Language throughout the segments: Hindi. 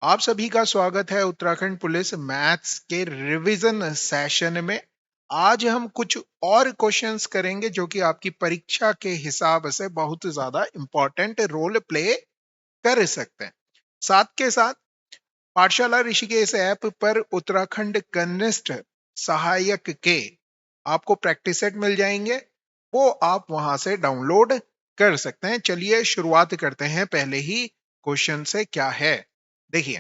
आप सभी का स्वागत है उत्तराखंड पुलिस मैथ्स के रिवीजन सेशन में। आज हम कुछ और क्वेश्चंस करेंगे जो कि आपकी परीक्षा के हिसाब से बहुत ज्यादा इंपॉर्टेंट रोल प्ले कर सकते हैं। साथ के साथ पाठशाला ऋषिकेश ऐप पर उत्तराखंड कनिष्ठ सहायक के आपको प्रैक्टिस सेट मिल जाएंगे, वो आप वहां से डाउनलोड कर सकते हैं। चलिए शुरुआत करते हैं पहले ही क्वेश्चन से। क्या है देखिए,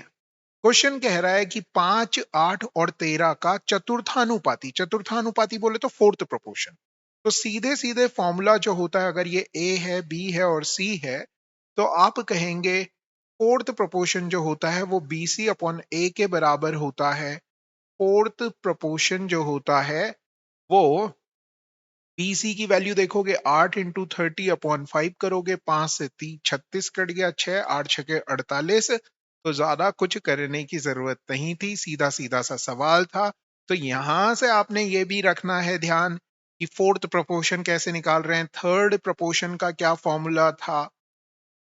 क्वेश्चन कह रहा है कि 5, 8 और 13 का चतुर्थानुपाती, चतुर्थानुपाती बोले तो फोर्थ प्रोपोर्शन। तो सीधे सीधे फॉर्मूला जो होता है, अगर ये ए है, बी है और सी है, तो आप कहेंगे फोर्थ प्रोपोर्शन जो होता है वो BC अपॉन ए के बराबर होता है। फोर्थ प्रोपोर्शन जो होता है वो BC की वैल्यू देखोगे 8 इंटू 30 अपॉन 5 करोगे, 5 से 36 कट गया, 6 8 छके 48। तो ज्यादा कुछ करने की जरूरत नहीं थी, सीधा सीधा सा सवाल था। तो यहां से आपने ये भी रखना है ध्यान कि फोर्थ प्रोपोर्शन कैसे निकाल रहे हैं। थर्ड प्रोपोर्शन का क्या फॉर्मूला था,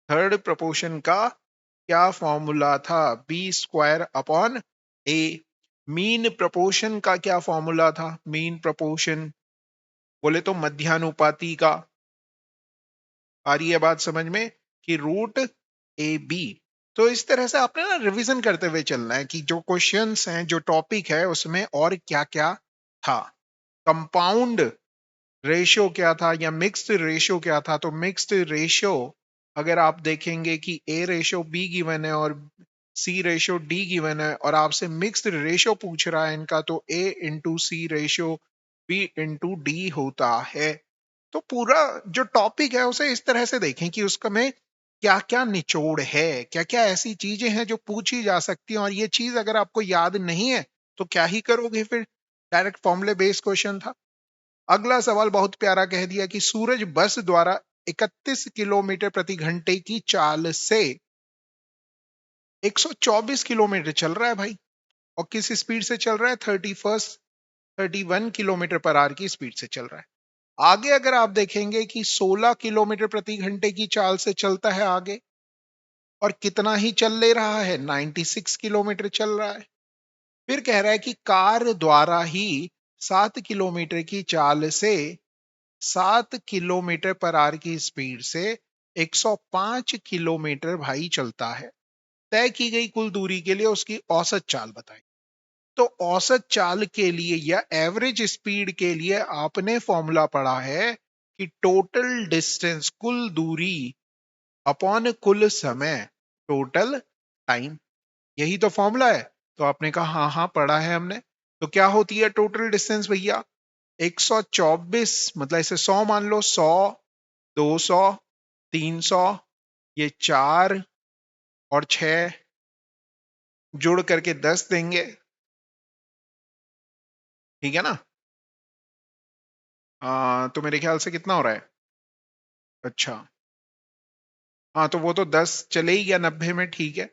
थर्ड प्रोपोर्शन का क्या फॉर्मूला था, बी स्क्वायर अपॉन ए। मीन प्रोपोर्शन का क्या फॉर्मूला था, मीन प्रोपोर्शन बोले तो मध्यानुपाती का। आ रही है बात समझ में कि रूट ए बी। तो इस तरह से आपने ना रिवीजन करते हुए चलना है कि जो क्वेश्चंस हैं, जो टॉपिक है उसमें और क्या क्या था। कंपाउंड रेशियो क्या था या मिक्स्ड रेशियो क्या था। तो मिक्स्ड रेशियो अगर आप देखेंगे कि ए रेशियो बी गिवन है और सी रेशियो डी गिवन है और आपसे मिक्स्ड रेशियो पूछ रहा है इनका, तो ए इंटू सी रेशियो बी इंटू डी होता है। तो पूरा जो टॉपिक है उसे इस तरह से देखें कि उसका में क्या क्या निचोड़ है, क्या क्या ऐसी चीजें हैं जो पूछी जा सकती हैं। और ये चीज अगर आपको याद नहीं है तो क्या ही करोगे फिर, डायरेक्ट फॉर्मूले बेस्ड क्वेश्चन था। अगला सवाल बहुत प्यारा कह दिया कि सूरज बस द्वारा 31 किलोमीटर प्रति घंटे की चाल से 124 किलोमीटर चल रहा है भाई, और किस स्पीड से चल रहा है, 31 किलोमीटर पर आवर की स्पीड से चल रहा है। आगे अगर आप देखेंगे कि 16 किलोमीटर प्रति घंटे की चाल से चलता है आगे, और कितना ही चल ले रहा है, 96 किलोमीटर चल रहा है। फिर कह रहा है कि कार द्वारा ही 7 किलोमीटर की चाल से 7 किलोमीटर पर आवर की स्पीड से 105 किलोमीटर भाई चलता है। तय की गई कुल दूरी के लिए उसकी औसत चाल बताई। तो औसत चाल के लिए या एवरेज स्पीड के लिए आपने फॉर्मूला पढ़ा है कि टोटल डिस्टेंस, कुल दूरी अपॉन कुल समय, टोटल टाइम। यही तो फॉर्मूला है। तो आपने कहा हाँ हाँ पढ़ा है हमने। तो क्या होती है टोटल डिस्टेंस भैया, 124, मतलब इसे 100 मान लो, 100, 200, 300, ये 4 और 6 जोड़ करके 10 देंगे, ठीक है ना। तो मेरे ख्याल से कितना हो रहा है, अच्छा हाँ, तो वो तो 10 चले ही गया 90 में, ठीक है।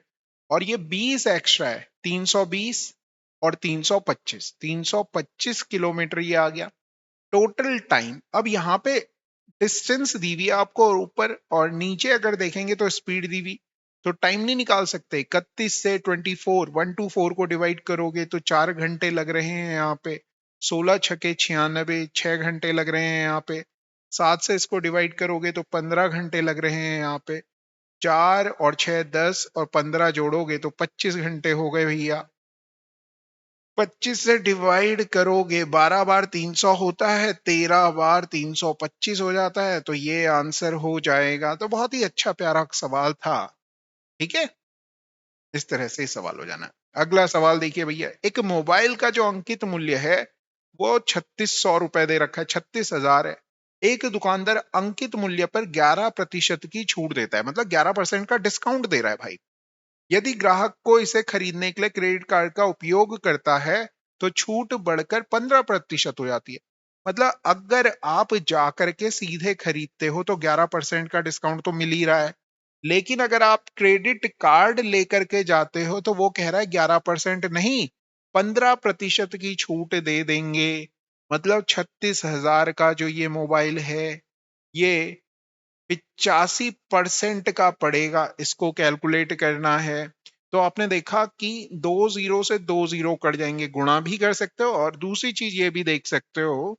और ये 20 एक्स्ट्रा है, 320 और 325, 325 किलोमीटर ये आ गया टोटल टाइम। अब यहाँ पे डिस्टेंस दी हुई है आपको ऊपर, और नीचे अगर देखेंगे तो स्पीड दी हुई। तो टाइम नहीं निकाल सकते, 31 से 24, 124 को डिवाइड करोगे तो 4 घंटे लग रहे हैं यहाँ पे, 16 छके 96, 6 घंटे लग रहे हैं यहाँ पे। 7 से इसको डिवाइड करोगे तो 15 घंटे लग रहे हैं यहाँ पे। 4 और 6 10 और 15 जोड़ोगे तो 25 घंटे हो गए भैया। 25 से डिवाइड करोगे, 12 बार 300 होता है, 13 बार 325 हो जाता है, तो ये आंसर हो जाएगा। तो बहुत ही अच्छा प्यारा सवाल था, ठीक है। इस तरह से सवाल हो जाना। अगला सवाल देखिए भैया, एक मोबाइल का जो अंकित मूल्य है वो 3600 रुपए दे रखा है, 36,000 है। एक दुकानदार अंकित मूल्य पर 11% की छूट देता है, मतलब 11% का डिस्काउंट दे रहा है भाई। यदि ग्राहक को इसे खरीदने के लिए क्रेडिट कार्ड का उपयोग करता है तो छूट बढ़कर 15% हो जाती है। मतलब अगर आप जाकर के सीधे खरीदते हो तो 11% का डिस्काउंट तो मिल ही रहा है, लेकिन अगर आप क्रेडिट कार्ड लेकर के जाते हो तो वो कह रहा है 11% नहीं, 15% की छूट दे देंगे। मतलब 36,000 का जो ये मोबाइल है, ये 85% का पड़ेगा, इसको कैलकुलेट करना है। तो आपने देखा कि 2 जीरो से 2 जीरो कट जाएंगे, गुणा भी कर सकते हो और दूसरी चीज ये भी देख सकते हो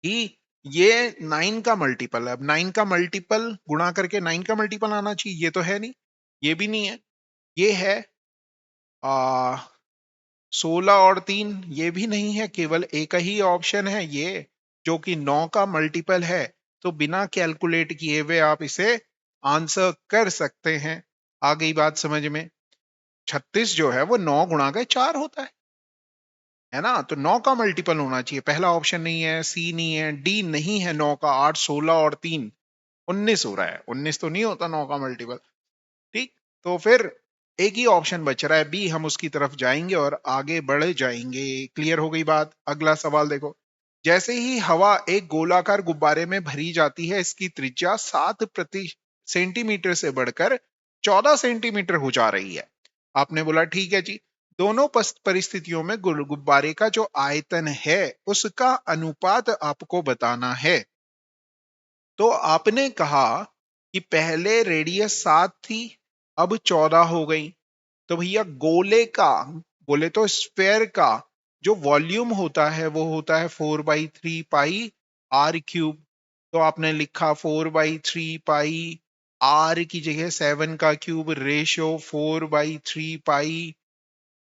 कि ये 9 का मल्टीपल है। अब 9 का मल्टीपल गुणा करके 9 का मल्टीपल आना चाहिए, ये तो है नहीं, ये भी नहीं है, ये है 16 और 3, ये भी नहीं है, केवल एक ही ऑप्शन है ये जो कि 9 का मल्टीपल है। तो बिना कैलकुलेट किए हुए आप इसे आंसर कर सकते हैं। आ गई बात समझ में? 36 जो है वो 9 गुणा का 4 होता है ना, तो 9 का मल्टीपल होना चाहिए। पहला ऑप्शन नहीं है, सी नहीं है, डी नहीं है 9 का। 8, 16 और 3 19 हो रहा है, 19 तो नहीं होता 9 का मल्टीपल। ठीक, तो फिर एक ही ऑप्शन बच रहा है बी, हम उसकी तरफ जाएंगे और आगे बढ़ जाएंगे। क्लियर हो गई बात? अगला सवाल देखो। जैसे ही हवा एक गोलाकार गुब्बारे में भरी जाती है, इसकी त्रिज्या 7 प्रति सेंटीमीटर से बढ़कर 14 सेंटीमीटर हो जा रही है। आपने बोला ठीक है जी, दोनों परिस्थितियों में गुब्बारे का जो आयतन है उसका अनुपात आपको बताना है। तो आपने कहा कि पहले रेडियस 7 थी, अब 14 हो गई। तो भैया गोले का, बोले तो स्फेयर का जो वॉल्यूम होता है वो होता है 4/3 पाई r क्यूब। तो आपने लिखा 4/3 पाई, r की जगह 7 का क्यूब, रेशो 4/3 पाई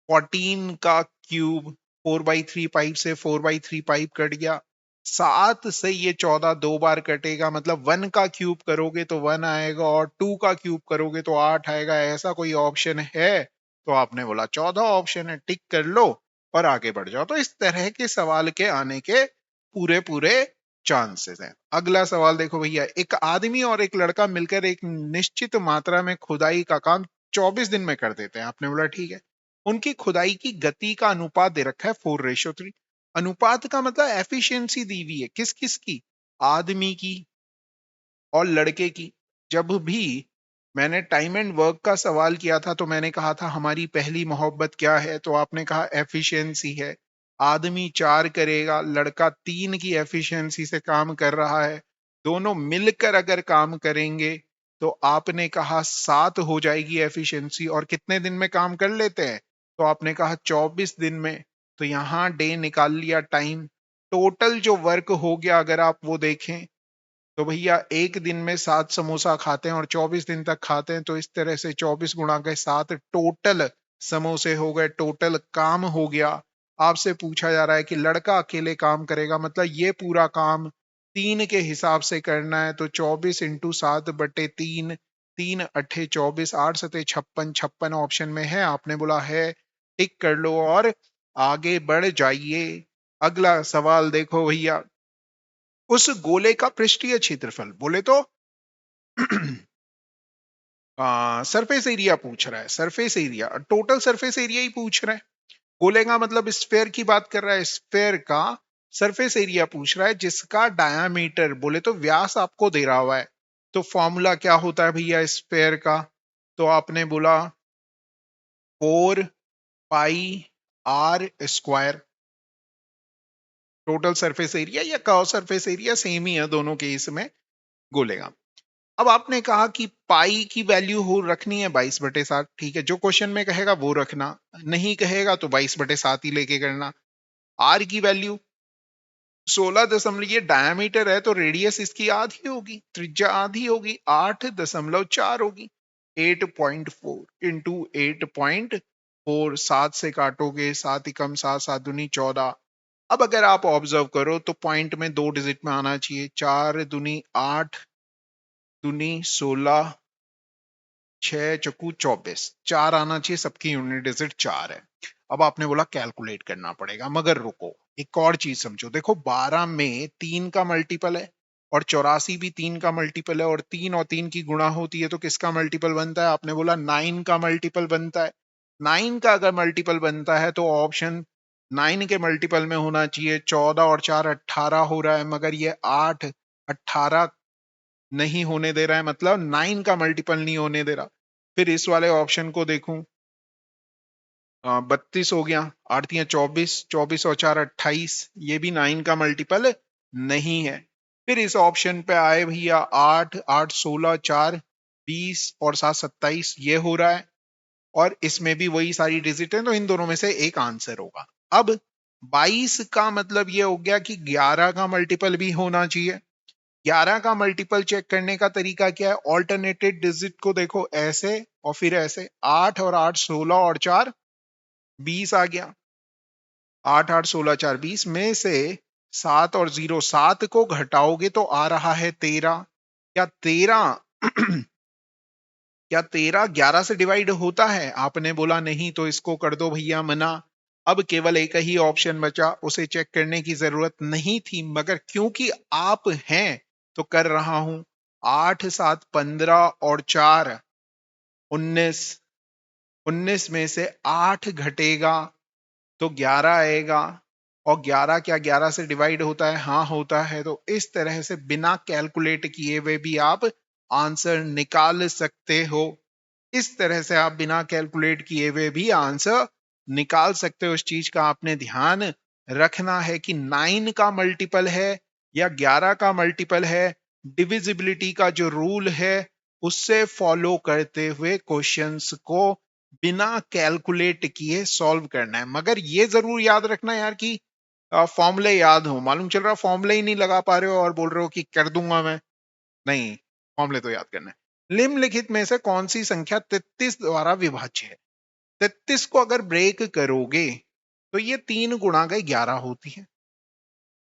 14 का क्यूब। 4/3 पाइप से 4/3 पाइप कट गया। 7 से ये 14 दो बार कटेगा, मतलब 1 का क्यूब करोगे तो 1 आएगा और 2 का क्यूब करोगे तो 8 आएगा। ऐसा कोई ऑप्शन है? तो आपने बोला 14 ऑप्शन है, टिक कर लो और आगे बढ़ जाओ। तो इस तरह के सवाल के आने के पूरे पूरे चांसेस हैं। अगला सवाल देखो भैया। एक आदमी और एक लड़का मिलकर एक निश्चित मात्रा में खुदाई का काम 24 दिन में कर देते हैं। आपने बोला ठीक है। उनकी खुदाई की गति का अनुपात दे रखा है 4:3। अनुपात का मतलब एफिशिएंसी दी हुई है, किस किस की? आदमी की और लड़के की। जब भी मैंने टाइम एंड वर्क का सवाल किया था तो मैंने कहा था हमारी पहली मोहब्बत क्या है, तो आपने कहा एफिशिएंसी है। आदमी 4 करेगा, लड़का 3 की एफिशिएंसी से काम कर रहा है। दोनों मिलकर अगर काम करेंगे तो आपने कहा 7 हो जाएगी एफिशिएंसी। और कितने दिन में काम कर लेते हैं? तो आपने कहा 24 दिन में। तो यहाँ डे निकाल लिया, टाइम। टोटल जो वर्क हो गया अगर आप वो देखें तो भैया एक दिन में 7 समोसा खाते हैं और 24 दिन तक खाते हैं, तो इस तरह से 24 गुणा के 7 टोटल समोसे हो गए, टोटल काम हो गया। आपसे पूछा जा रहा है कि लड़का अकेले काम करेगा, मतलब ये पूरा काम 3 के हिसाब से करना है। तो 24 × 7/3, 3 × 8 = 24, 8 × 7 = 56, 56 ऑप्शन में है। आपने बोला है, टिक कर लो और आगे बढ़ जाइए। अगला सवाल देखो भैया। उस गोले का पृष्ठीय क्षेत्रफल, बोले तो सरफेस एरिया पूछ रहा है, surface area, total surface area ही पूछ रहा है। गोले का मतलब स्फेयर की बात कर रहा है, स्फेयर का सरफेस एरिया पूछ रहा है जिसका डायामीटर, बोले तो व्यास आपको दे रहा हुआ है। तो फॉर्मूला क्या होता है भैया स्फेयर का? तो आपने बोला 4 पाई r square. Total surface area या कर्व सरफेस एरिया सेम ही है दोनों केस में गोले का। अब आपने कहा कि पाई की वैल्यू हो रखनी है 22/7। ठीक है, जो क्वेश्चन में कहेगा वो रखना, नहीं कहेगा तो 22/7 ही लेके करना। आर की वैल्यू 16 ये डायमीटर है तो रेडियस इसकी आधी होगी, त्रिज्या आधी होगी, 8.4 होगी। 8.4 इंटू 8.4, 7 से काटोगे 7 एकम 7, 7 दूनी 14। अब अगर आप ऑब्जर्व करो तो पॉइंट में 2 डिजिट में आना चाहिए। 4 दूनी 8, दूनी 16, 6 × 4 = 24, 4 आना चाहिए, सबकी यूनिट डिजिट 4 है। अब आपने बोला कैलकुलेट करना पड़ेगा, मगर रुको, एक और चीज समझो। देखो 12 में 3 का मल्टीपल है और 84 भी 3 का मल्टीपल है, और 3 और 3 की गुणा होती है तो किसका मल्टीपल बनता है? आपने बोला 9 का मल्टीपल बनता है। 9 का अगर मल्टीपल बनता है तो ऑप्शन 9 के मल्टीपल में होना चाहिए। 14 और 4 18 हो रहा है, मगर ये 8 18 नहीं होने दे रहा है, मतलब 9 का मल्टीपल नहीं होने दे रहा। फिर इस वाले ऑप्शन को देखूं, 32 हो गया, 8×3 = 24, 24 और 4 = 28, ये भी 9 का मल्टीपल नहीं है। फिर इस ऑप्शन पे आए भैया 8, 8 16, 4 20 और 7 27, ये हो रहा है। और इसमें भी वही सारी डिजिट है, तो इन दोनों में से एक आंसर होगा। अब 22 का मतलब ये हो गया कि 11 का मल्टीपल भी होना चाहिए। 11 का मल्टीपल चेक करने का तरीका क्या है? ऑल्टरनेटेड डिजिट को देखो, ऐसे और फिर ऐसे। 8 और 8 16 और 4 20 आ गया। 8 8 16 4 20 में से 7 और 0 7 को घटाओगे तो आ रहा है 13। क्या 13 क्या 13 11 से डिवाइड होता है? आपने बोला नहीं, तो इसको कर दो भैया मना। अब केवल एक ही ऑप्शन बचा, उसे चेक करने की जरूरत नहीं थी, मगर क्योंकि आप हैं तो कर रहा हूं। 8 7 15 और 4 19। 19 में से 8 घटेगा तो 11 आएगा। और 11 क्या 11 से डिवाइड होता है? हाँ होता है। तो इस तरह से बिना कैलकुलेट किए हुए भी आप आंसर निकाल सकते हो। इस तरह से आप बिना कैलकुलेट किए हुए भी आंसर निकाल सकते हो। इस चीज का आपने ध्यान रखना है कि 9 का मल्टीपल है या 11 का मल्टीपल है। डिविजिबिलिटी का जो रूल है उससे फॉलो करते हुए क्वेश्चंस को बिना कैलकुलेट किए सॉल्व करना है। मगर ये जरूर याद रखना यार कि फॉर्मूले याद हो। मालूम चल रहा फॉर्मूले ही नहीं लगा पा रहे हो और बोल रहे हो कि कर दूंगा मैं। नहीं, फॉर्मूले तो याद करना है। निम्नलिखित में से कौन सी संख्या 33 द्वारा विभाज्य है? 33 को अगर ब्रेक करोगे तो ये 3 गुणा गए 11 होती है।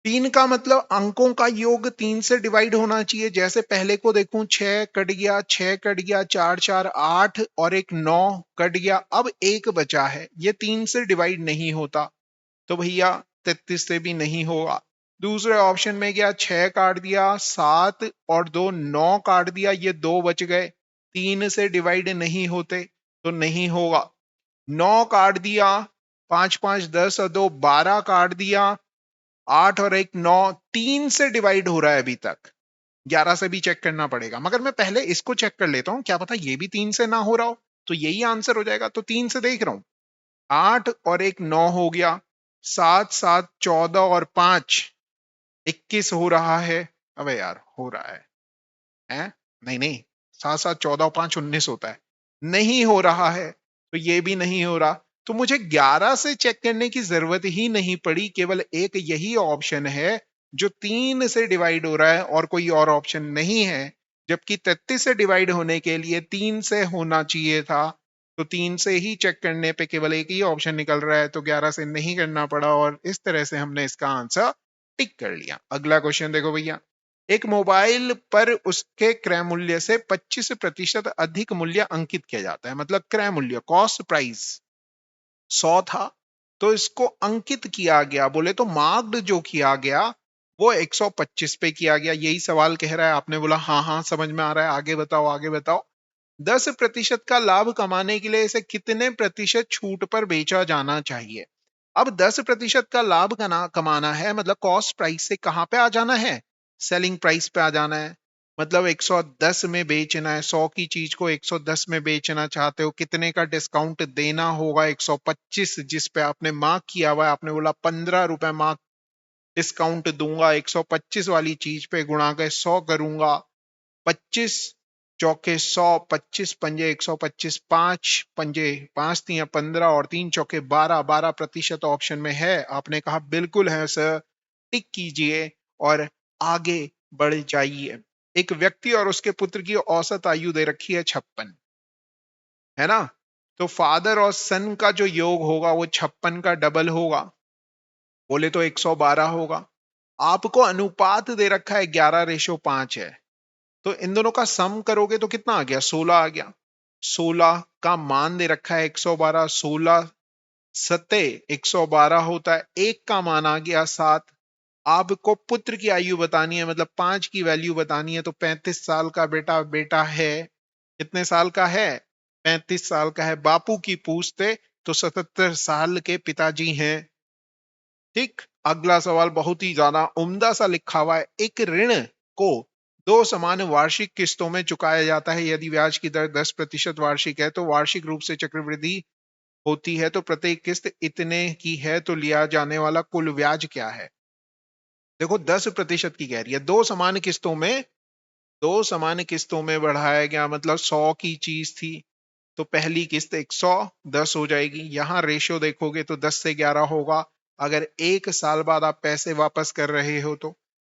3 का मतलब अंकों का योग 3 से डिवाइड होना चाहिए। जैसे पहले को देखूं, 6 कट गया, 6 कट गया, 4 4 8 और एक 9 कट गया। अब एक बचा है, ये 3 से डिवाइड नहीं होता, तो भैया 33 से भी नहीं होगा। दूसरे ऑप्शन में गया, 6 काट दिया, 7 और 2 9 काट दिया, ये 2 बच गए, 3 से डिवाइड नहीं होते तो नहीं होगा। 9 काट दिया, 5 5 10 और 2 12 काट दिया, 8 और 1 9, 3 से डिवाइड हो रहा है अभी तक। 11 से भी चेक करना पड़ेगा, मगर मैं पहले इसको चेक कर लेता हूं, क्या पता ये भी 3 से ना हो रहा हो, तो यही आंसर हो जाएगा। तो 3 से देख रहा हूं, 8 और 1 9 हो गया, 7 7 14 और 5 21 हो रहा है। अबे यार हो रहा है, हैं? नहीं नहीं, 7 7 14 और 5 19 होता है, नहीं हो रहा है, तो ये भी नहीं हो रहा। तो मुझे 11 से चेक करने की जरूरत ही नहीं पड़ी, केवल एक यही ऑप्शन है जो 3 से डिवाइड हो रहा है और कोई और ऑप्शन नहीं है। जबकि 33 से डिवाइड होने के लिए 3 से होना चाहिए था, तो 3 से ही चेक करने पे केवल एक ही ऑप्शन निकल रहा है, तो 11 से नहीं करना पड़ा और इस तरह से हमने इसका आंसर टिक कर लिया। अगला क्वेश्चन देखो भैया, एक मोबाइल पर उसके क्रय मूल्य से 25% अधिक मूल्य अंकित किया जाता है। मतलब क्रय मूल्य, कॉस्ट प्राइस 100 था, तो इसको अंकित किया गया, बोले तो मार्क्ड जो किया गया वो 125 पे किया गया। यही सवाल कह रहा है। आपने बोला हाँ हाँ समझ में आ रहा है, आगे बताओ आगे बताओ। 10% का लाभ कमाने के लिए इसे कितने प्रतिशत छूट पर बेचा जाना चाहिए? अब 10% का लाभ कमाना है, मतलब कॉस्ट प्राइस से कहां पे आ जाना है? सेलिंग प्राइस पे आ जाना है। मतलब 110 में बेचना है, 100 की चीज को 110 में बेचना चाहते हो, कितने का डिस्काउंट देना होगा? 125, जिस पे आपने मार्क किया हुआ है, आपने बोला 15 रुपए मार्क डिस्काउंट दूंगा, 125 वाली चीज पे गुणा के 100 करूंगा। 25 चौके 100, 25 पंजे 125, 5 पंजे 5 तिया 15 और 3 चौके 12, 12% ऑप्शन में है। आपने कहा बिल्कुल है सर, टिक कीजिए और आगे बढ़ जाइए। एक व्यक्ति और उसके पुत्र की औसत आयु दे रखी है 56, है ना? तो फादर और सन का जो योग होगा वो 56 का डबल होगा, बोले तो 112 होगा। आपको अनुपात दे रखा है 11:5 है, तो इन दोनों का सम करोगे तो कितना आ गया? 16 आ गया। 16 का मान दे रखा है 112, 16 सते 112 होता है। एक का मान आ गया 7। आपको पुत्र की आयु बतानी है, मतलब 5 की वैल्यू बतानी है, तो 35 साल का बेटा बेटा है। कितने साल का है? 35 साल का है। बापू की पूछते तो 77 साल के पिताजी हैं। ठीक। अगला सवाल बहुत ही ज्यादा उम्दा सा लिखा हुआ है। एक ऋण को दो समान वार्षिक किस्तों में चुकाया जाता है। यदि ब्याज की दर 10% वार्षिक है तो वार्षिक रूप से चक्रवृद्धि होती है, तो प्रत्येक किस्त इतने की है, तो लिया जाने वाला कुल ब्याज क्या है? देखो 10% की कह रही है, दो समान किस्तों में बढ़ाया गया, मतलब 100 की चीज थी तो पहली किस्त 110 हो जाएगी। यहाँ रेशियो देखोगे तो 10 से 11 होगा अगर 1 साल बाद आप पैसे वापस कर रहे हो तो।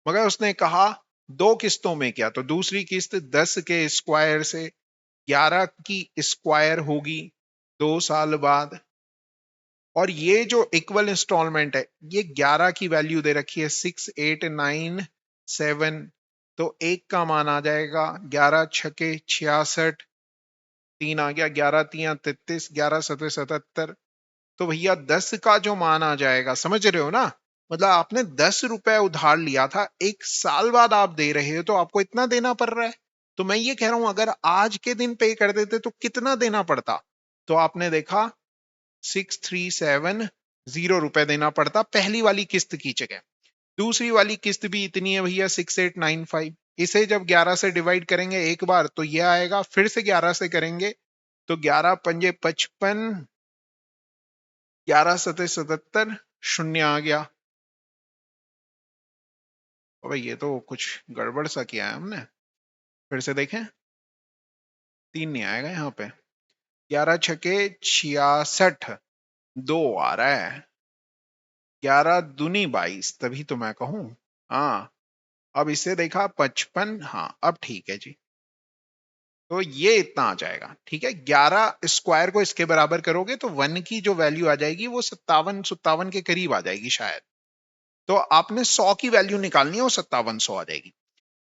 मगर उसने कहा 2 किस्तों में क्या, तो दूसरी किस्त 10 के स्क्वायर से 11 की स्क्वायर होगी 2 साल बाद। और ये जो इक्वल इंस्टॉलमेंट है, ये 11 की वैल्यू दे रखी है 6897, तो एक का मान आ जाएगा 11 छके 66, 3 आ गया, 11 तिया 33, 11 सतह 77। तो भैया 10 का जो मान आ जाएगा, समझ रहे हो ना, मतलब आपने 10 रुपए उधार लिया था, 1 साल बाद आप दे रहे हो तो आपको इतना देना पड़ रहा है। तो मैं ये कह रहा हूं अगर आज के दिन पे कर देते तो कितना देना पड़ता। तो आपने देखा 6370 रुपए देना पड़ता पहली वाली किस्त की जगह। दूसरी वाली किस्त भी इतनी है भैया 6895। इसे जब 11 से डिवाइड करेंगे एक बार तो ये आएगा, फिर से 11 से करेंगे तो 11 पंजे 55, 11 सतह 77, शून्य आ गया। भाई ये तो कुछ गड़बड़ सा किया है हमने, फिर से देखें। 3 नहीं आएगा यहाँ पे, 11 छके 66, 2 आ रहा है, 11 दूनी 22, तभी तो मैं कहूं। हाँ, अब इसे देखा 55, हाँ अब ठीक है जी। तो ये इतना आ जाएगा, ठीक है। 11 स्क्वायर को इसके बराबर करोगे तो 1 की जो वैल्यू आ जाएगी वो 57 के करीब आ जाएगी शायद। तो आपने 100 की वैल्यू निकालनी है, वो 5700 आ जाएगी।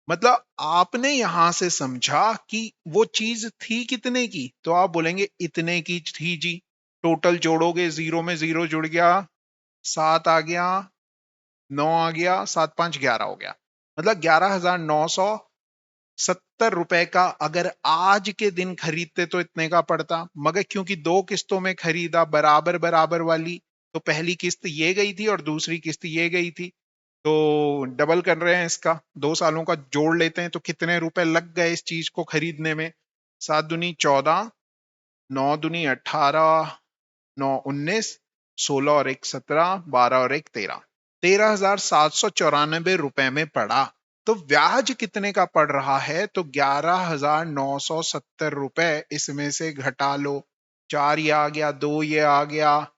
मतलब आपने यहां से समझा कि वो चीज थी कितने की, तो आप बोलेंगे इतने की थी जी। टोटल जोड़ोगे, जीरो में जीरो जुड़ गया, 7 आ गया, 9 आ गया, 7 5 11 हो गया। मतलब 11,970 रुपए का अगर आज के दिन खरीदते तो इतने का पड़ता। मगर क्योंकि 2 किस्तों में खरीदा बराबर बराबर वाली, तो पहली किस्त ये गई थी और दूसरी किस्त ये गई थी, तो डबल कर रहे हैं इसका, 2 सालों का जोड़ लेते हैं तो कितने रुपए लग गए इस चीज को खरीदने में। 7 दूनी 14, 9 दूनी 18, 9 19, 16 और 1 17, 12 और 1 13, 13,794 में पड़ा। तो ब्याज कितने का पड़ रहा है, तो 11,970 रुपए इसमें से घटा लो। 4 ये आ गया, 2 ये आ गया,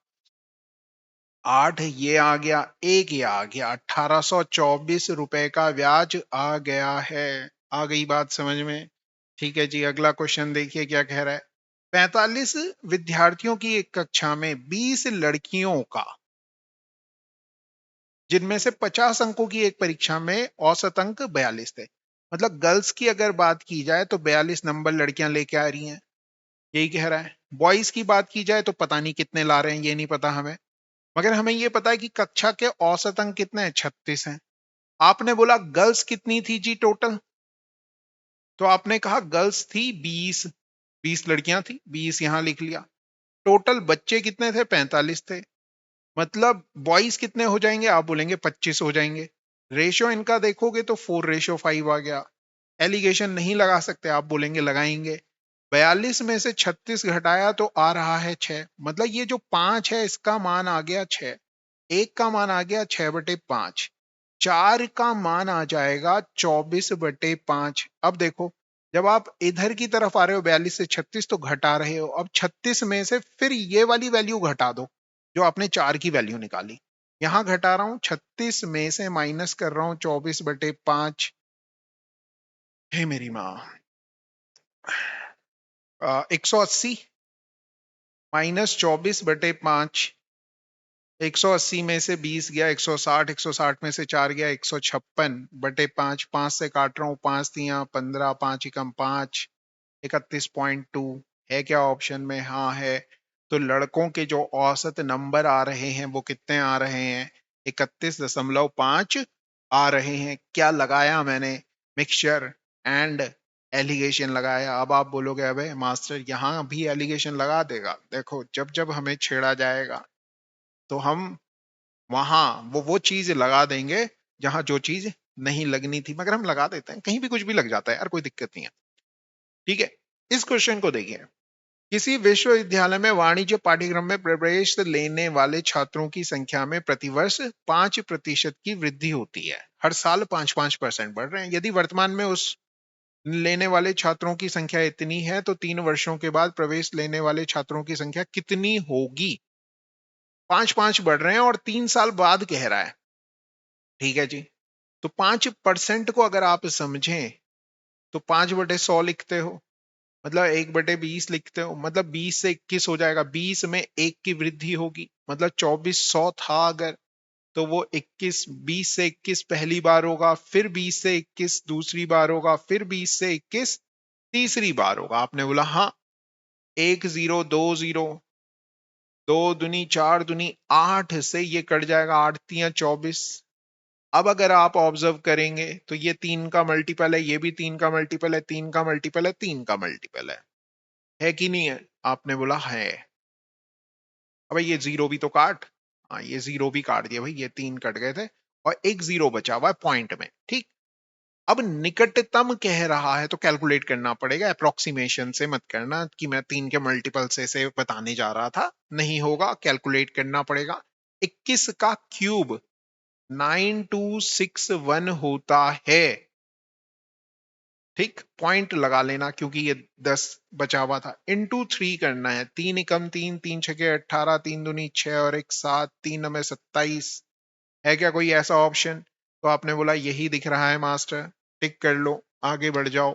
8 ये आ गया, 1 ये आ गया, 1824 रुपए का ब्याज आ गया है। आ गई बात समझ में? ठीक है जी, अगला क्वेश्चन देखिए क्या कह रहा है। 45 विद्यार्थियों की एक कक्षा में 20 लड़कियों का, जिनमें से 50 अंकों की एक परीक्षा में औसत अंक 42 थे। मतलब गर्ल्स की अगर बात की जाए तो 42 नंबर लड़कियां लेके आ रही हैं, यही कह रहा है। बॉयज की बात की जाए तो पता नहीं कितने ला रहे हैं, ये नहीं पता हमें। मगर हमें ये पता है कि कक्षा के औसत अंक कितने हैं, 36 हैं। आपने बोला गर्ल्स कितनी थी जी टोटल, तो आपने कहा गर्ल्स थी 20, 20 लड़कियां थी, 20 यहां लिख लिया। टोटल बच्चे कितने थे, 45 थे। मतलब बॉयज कितने हो जाएंगे, आप बोलेंगे 25 हो जाएंगे। रेशियो इनका देखोगे तो 4:5 आ गया। एलिगेशन नहीं लगा सकते, आप बोलेंगे लगाएंगे। 42 में से 36 घटाया तो आ रहा है 6। मतलब ये जो 5 है इसका मान आ गया 6, एक का मान आ गया 6/5, 4 का मान आ जाएगा 24/5। अब देखो, जब आप इधर की तरफ आ रहे हो 42 से 36 तो घटा रहे हो, अब 36 में से फिर ये वाली वैल्यू घटा दो जो आपने 4 की वैल्यू निकाली। यहां घटा रहा हूं, 36 में से माइनस कर रहा हूं 24/5। हे मेरी माँ, 180 माइनस 24/5, 180 में से 20 गया 160, 160 में से 4 गया 156/5, 5 से काट रहा हूं, 5 तिया 15, 5 एकम 5, 31.2 है क्या ऑप्शन में? हाँ है। तो लड़कों के जो औसत नंबर आ रहे हैं वो कितने आ रहे हैं, 31.5 आ रहे हैं। क्या लगाया मैंने, मिक्सचर एंड एलिगेशन लगाया। अब आप बोलोगे अबे मास्टर यहाँ भी एलिगेशन लगा देगा। देखो, जब जब हमें छेड़ा जाएगा तो हम वहां वो चीज लगा देंगे जहां जो चीज नहीं लगनी थी, मगर हम लगा देते हैं, कहीं भी कुछ भी लग जाता है यार, कोई दिक्कत नहीं है। ठीक है, इस क्वेश्चन को देखिए। किसी विश्वविद्यालय में वाणिज्य पाठ्यक्रम में प्रवेश लेने वाले छात्रों की संख्या में प्रतिवर्ष 5% की वृद्धि होती है। हर साल 5-5% बढ़ रहे हैं। यदि वर्तमान में उस लेने वाले छात्रों की संख्या इतनी है, तो 3 वर्षों के बाद प्रवेश लेने वाले छात्रों की संख्या कितनी होगी? 5-5 बढ़ रहे हैं और 3 साल बाद कह रहा है। ठीक है जी। तो 5% को अगर आप समझें तो 5/100 लिखते हो, मतलब 1/20 लिखते हो, मतलब 20 से 21 हो जाएगा। 20 में 1 की वृद्धि होगी, मतलब 2400 था अगर, तो वो 21, 20 से 21 पहली बार होगा, फिर 20 से 21 दूसरी बार होगा, फिर 20 से 21 तीसरी बार होगा। आपने बोला हाँ। 1 0 2 0, 2 दूनी 4 दूनी 8 से ये कट जाएगा, 8 3 24। अब अगर आप ऑब्जर्व करेंगे तो ये 3 का मल्टीपल है, ये भी 3 का मल्टीपल है, 3 का मल्टीपल है, 3 का मल्टीपल है कि नहीं है? आपने बोला है। अब ये जीरो भी तो काट। हाँ, ये जीरो भी काट दिया भाई, ये 3 कट गए थे और एक जीरो बचा हुआ है पॉइंट में। ठीक। अब निकटतम कह रहा है तो कैलकुलेट करना पड़ेगा, अप्रोक्सीमेशन से मत करना कि मैं 3 के मल्टीपल से बताने जा रहा था, नहीं होगा, कैलकुलेट करना पड़ेगा। 21 का क्यूब 9261 होता है। ठीक, पॉइंट लगा लेना क्योंकि ये 10 बचा हुआ था। इंटू 3 करना है, 3 एकम 3, 3 छके 18, 3 दूनी 6 और 1 7, 3 9 27। है क्या कोई ऐसा ऑप्शन? तो आपने बोला यही दिख रहा है मास्टर, टिक कर लो, आगे बढ़ जाओ।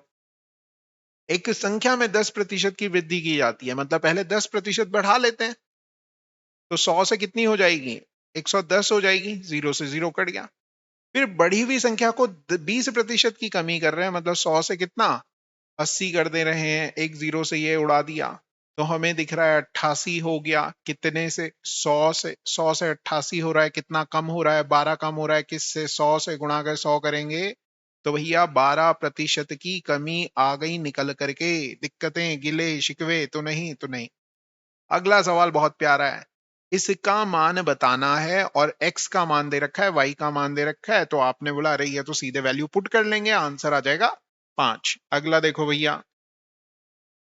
एक संख्या में 10% की वृद्धि की जाती है, मतलब पहले 10% बढ़ा लेते हैं, तो 100 से कितनी हो जाएगी? 110 हो जाएगी, जीरो से जीरो कट गया। फिर बढ़ी हुई संख्या को 20% की कमी कर रहे हैं, मतलब 100 से कितना 80 कर दे रहे हैं, एक जीरो से ये उड़ा दिया, तो हमें दिख रहा है 88 हो गया। कितने से? 100 से 88 हो रहा है, कितना कम हो रहा है? 12 कम हो रहा है। किससे? 100 से गुणा कर 100 करेंगे तो भैया 12% की कमी आ गई निकल करके। दिक्कतें गिले शिकवे तो नहीं? तो नहीं। अगला सवाल बहुत प्यारा है। इसका मान बताना है और x का मान दे रखा है, y का मान दे रखा है, तो आपने बोला अरे ये तो सीधे वैल्यू पुट कर लेंगे, आंसर आ जाएगा 5। अगला देखो भैया,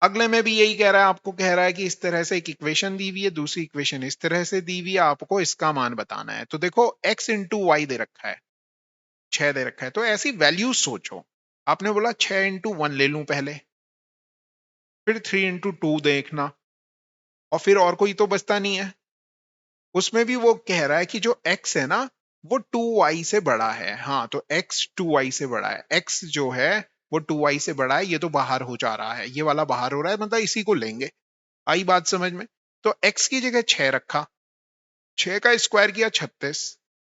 अगले में भी यही कह रहा है, आपको कह रहा है कि इस तरह से एक इक्वेशन दी हुई है, दूसरी इक्वेशन इस तरह से दी हुई है, आपको इसका मान बताना है। तो देखो x इंटू वाई दे रखा है, 6 दे रखा है, तो ऐसी वैल्यू सोचो। आपने बोला 6 इंटू 1 ले लूं पहले, फिर 3 इंटू 2 देखना, और फिर और कोई तो बचता नहीं है। उसमें भी वो कह रहा है कि जो x है ना वो 2y से बड़ा है। हाँ, तो x 2y से बड़ा है, x जो है वो 2y से बड़ा है, ये तो बाहर हो जा रहा है, ये वाला बाहर हो रहा है, मतलब इसी को लेंगे। आई बात समझ में? तो x की जगह 6 रखा, 6 का स्क्वायर किया 36,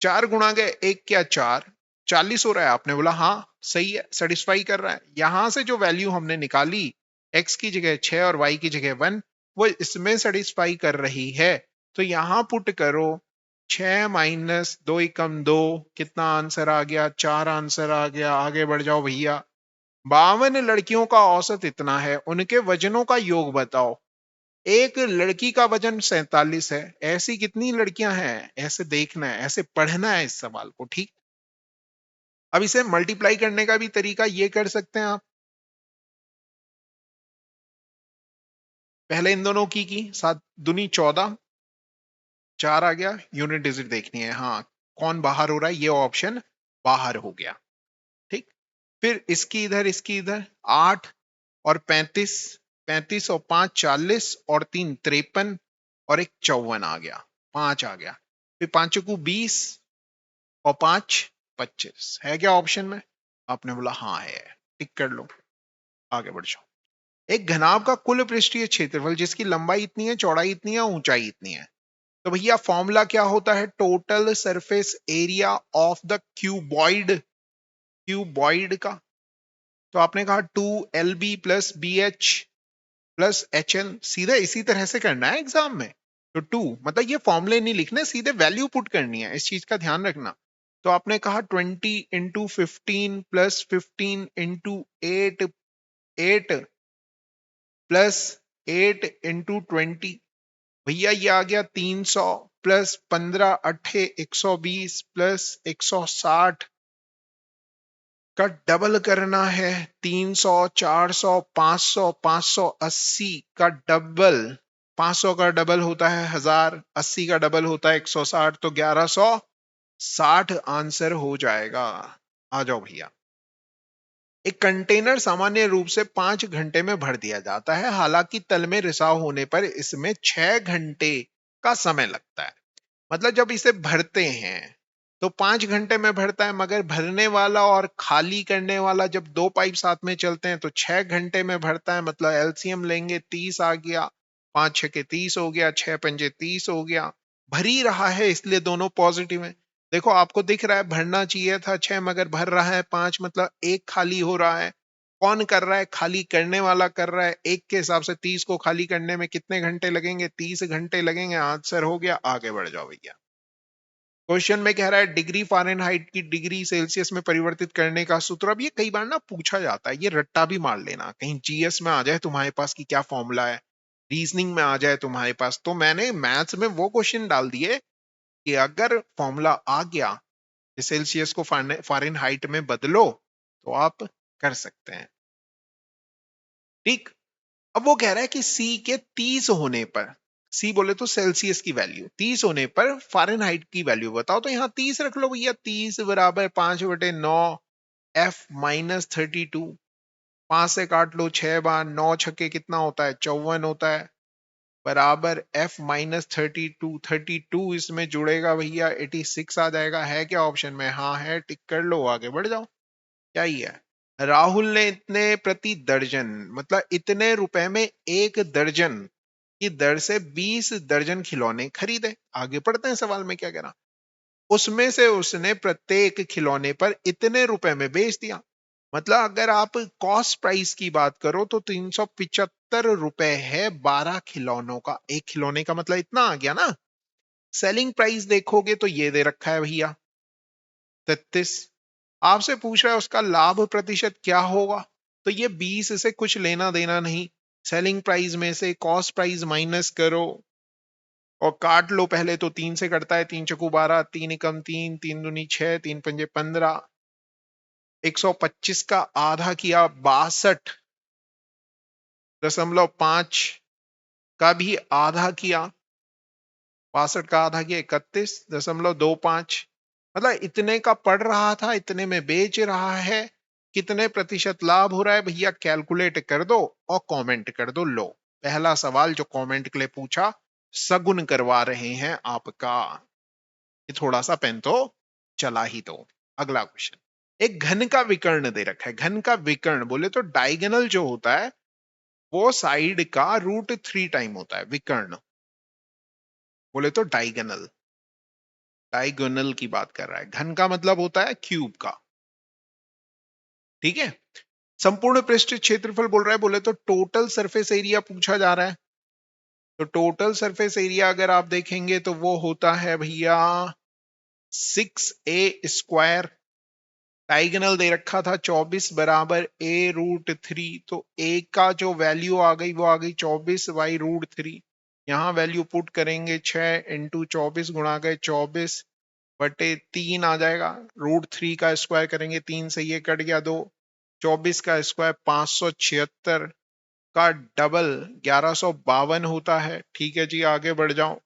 4 गुणा गए 1 क्या 4, 40 हो रहा है। आपने बोला हाँ सही है, सेटिस्फाई कर रहा है। यहां से जो वैल्यू हमने निकाली, x की जगह 6 और y की जगह 1, वो इसमें सेटिस्फाई कर रही है। तो यहां पुट करो, 6 माइनस 2 एकम 2, कितना आंसर आ गया? 4 आंसर आ गया। आगे बढ़ जाओ भैया। 52 लड़कियों का औसत इतना है, उनके वजनों का योग बताओ। एक लड़की का वजन 47 है, ऐसी कितनी लड़कियां हैं? ऐसे देखना है, ऐसे पढ़ना है इस सवाल को। ठीक। अब इसे मल्टीप्लाई करने का भी तरीका ये कर सकते हैं आप। पहले इन दोनों की 7 दूनी 14, 4 आ गया, यूनिट डिजिट देखनी है। हाँ, कौन बाहर हो रहा है? ये ऑप्शन बाहर हो गया। ठीक। फिर इसकी इधर इसकी इधर 8 और 35, 35 और 5 40 और 3 53 और एक 54 आ गया, 5 आ गया। फिर 5 को 20 और 5 25। है क्या ऑप्शन में? आपने बोला हाँ है, टिक कर लो, आगे बढ़ जाओ। एक घनाभ का कुल पृष्ठीय क्षेत्रफल जिसकी लंबाई इतनी है, चौड़ाई इतनी है, ऊंचाई इतनी है, तो भैया फॉर्मूला क्या होता है? Total surface area of the cuboid, cuboid का। तो आपने कहा 2LB plus BH plus HL, सीधे इसी तरह से करना है एग्जाम में। तो 2 मतलब ये फॉर्मूले नहीं लिखने, सीधे वैल्यू पुट करनी है, इस चीज का ध्यान रखना। तो आपने कहा 20 into 15 plus 15 into 8, 8 plus 8 into 20, भैया ये आ गया 300 प्लस 15 अट्ठे 120 प्लस 160 का डबल करना है। 300 400 500 580 का डबल, 500 का डबल होता है 1000, 80 का डबल होता है 160, तो 1160 आंसर हो जाएगा। आ जाओ भैया। एक कंटेनर सामान्य रूप से 5 घंटे में भर दिया जाता है, हालांकि तल में रिसाव होने पर इसमें 6 घंटे का समय लगता है। मतलब जब इसे भरते हैं तो 5 घंटे में भरता है, मगर भरने वाला और खाली करने वाला जब दो पाइप साथ में चलते हैं तो 6 घंटे में भरता है। मतलब एलसीएम लेंगे 30 आ गया, 5 6 के 30 हो गया, 6 5 30 हो गया। भर ही रहा है, इसलिए दोनों पॉजिटिव है। देखो आपको दिख रहा है भरना चाहिए था 6 मगर भर रहा है 5, मतलब एक खाली हो रहा है। कौन कर रहा है? खाली करने वाला कर रहा है। एक के हिसाब से 30 को खाली करने में कितने घंटे लगेंगे? 30 घंटे लगेंगे। आंसर हो गया। आगे बढ़ जाओ भैया। क्वेश्चन में कह रहा है डिग्री फ़ारेनहाइट की डिग्री सेल्सियस में परिवर्तित करने का सूत्र। अब ये कई बार ना पूछा जाता है, ये रट्टा भी मार लेना, कहीं जीएस में आ जाए तुम्हारे पास कि क्या फॉर्मूला है, रीजनिंग में आ जाए तुम्हारे पास। तो मैंने मैथ्स में वो क्वेश्चन डाल दिए कि अगर फॉर्मूला आ गया कि सेल्सियस को फ़ारेनहाइट में बदलो तो आप कर सकते हैं। ठीक। अब वो कह रहा है कि सी के 30 होने पर, सी बोले तो सेल्सियस की वैल्यू 30 होने पर फ़ारेनहाइट की वैल्यू बताओ। तो यहाँ 30 रख लो भैया। 30 बराबर 5/9 एफ माइनस 32। 5 से काट लो 6 बार, 9 छक्के कितना होता है? 54 होता है। बराबर एफ माइनस 32। 32 इसमें जुड़ेगा भैया 86 आ जाएगा। है क्या ऑप्शन में? हाँ है, टिक कर लो, आगे बढ़ जाओ। क्या ही है? राहुल ने इतने प्रति दर्जन, मतलब इतने रुपए में एक दर्जन की दर से 20 दर्जन खिलौने खरीदे। आगे पढ़ते हैं सवाल में क्या कह रहा। उसमें से उसने प्रत्येक खिलौने पर इतने रुपए में बेच दिया। मतलब अगर आप कॉस्ट प्राइस की बात करो तो 375 रुपए है 12 खिलौनों का। एक खिलौने का मतलब इतना आ गया ना। सेलिंग प्राइस देखोगे तो ये दे रखा है भैया 33। आपसे पूछ रहा है उसका लाभ प्रतिशत क्या होगा। तो ये 20 से कुछ लेना देना नहीं। सेलिंग प्राइस में से कॉस्ट प्राइस माइनस करो और काट लो। पहले तो 3 से कटता है, 3 चकू 12, 3 एकम 3, 3 दूनी 6, 3 पंजे 15। 125 का आधा किया 62.5 का भी आधा किया, 62 का आधा किया 31.25। मतलब इतने का पड़ रहा था, इतने में बेच रहा है। कितने प्रतिशत लाभ हो रहा है भैया? कैलकुलेट कर दो और कमेंट कर दो। लो, पहला सवाल जो कमेंट के लिए पूछा, सगुन करवा रहे हैं आपका। ये थोड़ा सा पेन तो चला ही दो। अगला क्वेश्चन। एक घन का विकर्ण दे रखा है। घन का विकर्ण बोले तो डायगोनल जो होता है वो साइड का √3 टाइम होता है। विकर्ण बोले तो डायगोनल, डायगोनल की बात कर रहा है। घन का मतलब होता है क्यूब का। ठीक है। संपूर्ण पृष्ठ क्षेत्रफल बोल रहा है, बोले तो टोटल सरफेस एरिया पूछा जा रहा है। तो टोटल सरफेस एरिया अगर आप देखेंगे तो वो होता है भैया 6a²। डायगोनल दे रखा था 24 बराबर a√3। तो a का जो वैल्यू आ गई वो आ गई 24/√3। यहाँ वैल्यू पुट करेंगे 6 इंटू 24 गुणा गए 24/3 आ जाएगा। √3 का स्क्वायर करेंगे, 3 से ये कट गया 2। 24 का स्क्वायर 576 का डबल 1152 होता है। ठीक है जी, आगे बढ़ जाओ।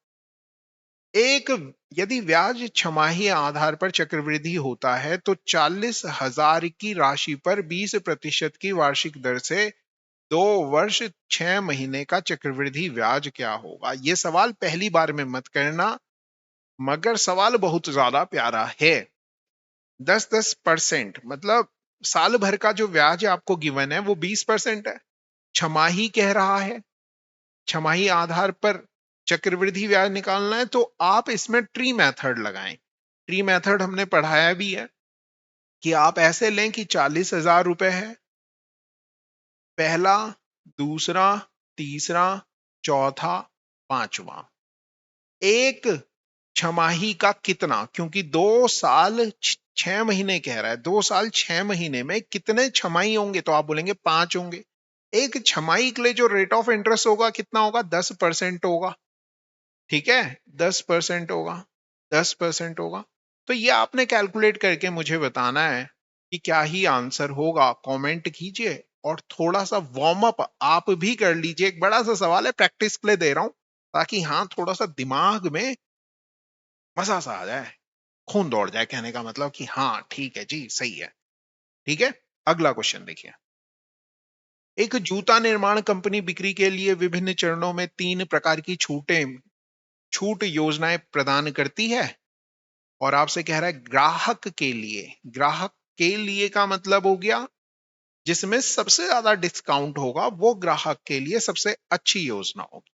एक, यदि ब्याज छमाही आधार पर चक्रवृद्धि होता है तो 40,000 की राशि पर 20% की वार्षिक दर से 2 वर्ष 6 महीने का चक्रवृद्धि ब्याज क्या होगा। ये सवाल पहली बार में मत करना, मगर सवाल बहुत ज्यादा प्यारा है। 10-10% मतलब साल भर का जो ब्याज आपको गिवन है वो 20% है। छमाही कह रहा है, छमाही आधार पर चक्रवृद्धि ब्याज निकालना है तो आप इसमें ट्री मेथड लगाएं। ट्री मेथड हमने पढ़ाया भी है कि आप ऐसे लें कि 40,000 रुपए है पहला, दूसरा, तीसरा, चौथा, पांचवा। एक छमाही का कितना, क्योंकि 2 साल 6 महीने कह रहा है, 2 साल 6 महीने में कितने छमाही होंगे? तो आप बोलेंगे 5 होंगे। एक छमाही के लिए जो रेट ऑफ इंटरेस्ट होगा कितना होगा? 10% होगा। ठीक है, 10% होगा, 10% होगा। तो ये आपने कैलकुलेट करके मुझे बताना है कि क्या ही आंसर होगा। कमेंट कीजिए और थोड़ा सा वार्म अप आप भी कर लीजिए। एक बड़ा सा सवाल है, प्रैक्टिस के लिए दे रहा हूं, ताकि हाँ थोड़ा सा दिमाग में मजा सा आ जाए, खून दौड़ जाए। कहने का मतलब कि हाँ ठीक है जी, सही है। ठीक है। अगला क्वेश्चन देखिए, एक जूता निर्माण कंपनी बिक्री के लिए विभिन्न चरणों में 3 प्रकार की छूट योजनाएं प्रदान करती है। और आपसे कह रहा है ग्राहक के लिए का मतलब हो गया जिसमें सबसे ज्यादा डिस्काउंट होगा वो ग्राहक के लिए सबसे अच्छी योजना होगी।